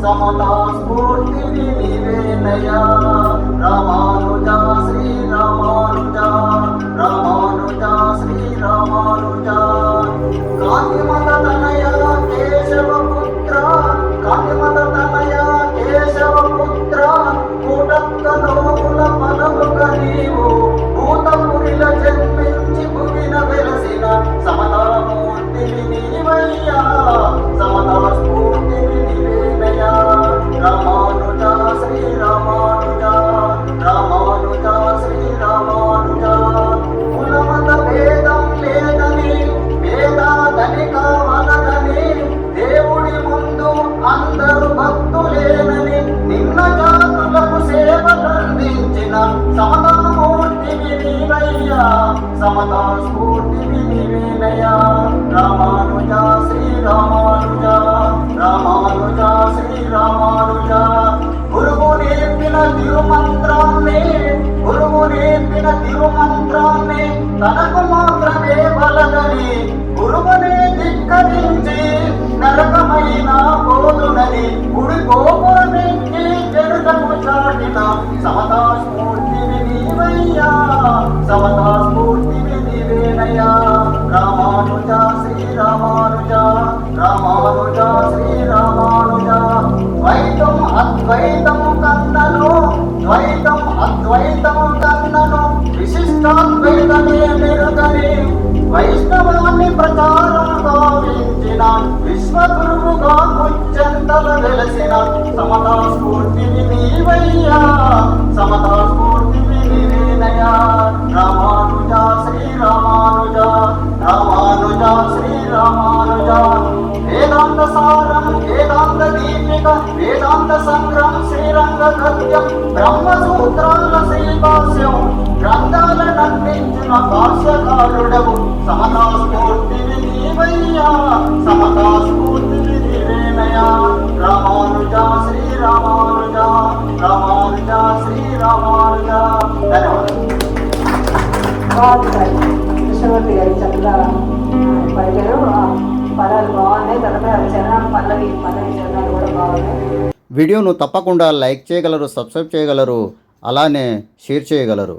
సమతా స్ఫూర్తివి నీవేనయ్యా రామానుజా శ్రీ రామానుజా రామానుజా శ్రీ రామానుజా కాంతిమత తనయ కేశవ పుత్ర కాంతిమత తనయ కేశవ పుత్ర కూటస్థ లోకుల పదముగ నీవు భూతపురిల జన్మించి భువిన వెలసిన సమతామూర్తివి నీవయ్యా సమతా స్ఫూర్తివి నీవేనయ్యా రామానుజా శ్రీ రామానుజా రామానుజా శ్రీ రామానుజా కులమత భేదం లేదని వేదాదనిక వదలని దేవుడి ముందు అందరూ భక్తులేనని నిన్న జాతులకు సేవలందించిన సమతామూర్తివి నీవయ్యా సమతా స్ఫూర్తివి నీవేనయ్యా రామానుజా శ్రీ రామానుజా రామానుజా శ్రీ రామానుజా గురువు నేర్పిన తిరుమంత్రాన్ని తనకు మాత్రమే బలదని గురువునే ధిక్కరించి నరకమైన పోదునని గుడి గోపురమెక్కి జరుగము చాటిన సమతా స్ఫూర్తివి నీవయ్యా సమతా స్ఫూర్తివి నీవేనయ్యా రామానుజా శ్రీ రామానుజా రామానుజా శ్రీ రామానుజా ద్వైతం అద్వైతము కన్నను ద్వైతం అద్వైతము కన్నను విశిష్టాద్వైతమే మెరుగని వైష్ణవాన్ని ప్రచారం గావించిన విశ్వగురువుగా ముచ్చెంతల వెలసిన సమతా స్ఫూర్తివి నీవయ్యా సమతా స్ఫూర్తివి నీవేనయ్యా రామానుజా శ్రీ రామానుజా రామానుజా శ్రీ రామానుజా వేదాంత సారం వేదాంత దీపిక వేదాంత సంగ్రహం శ్రీరంగ గద్యం బ్రహ్మసూత్రాల శ్రీభాష్యం గ్రంథాలనందించిన భాష్యకారుడవు సమతా స్ఫూర్తివి నీవయ్యా సమతా స్ఫూర్తివి నీవేనయ్యా రామానుజా శ్రీ రామానుజా రామానుజా శ్రీ రామానుజా ధన్యవాదాలు. కృష్ణమూర్తి గారు చక్కగా పలికారు. పదాలు బాగున్నాయి. తర్వాత చరణాలు పల్లవి చరణాలు కూడా బాగున్నాయి. వీడియోను తప్పకుండా లైక్ చేయగలరు, సబ్స్క్రైబ్ చేయగలరు, అలానే షేర్ చేయగలరు.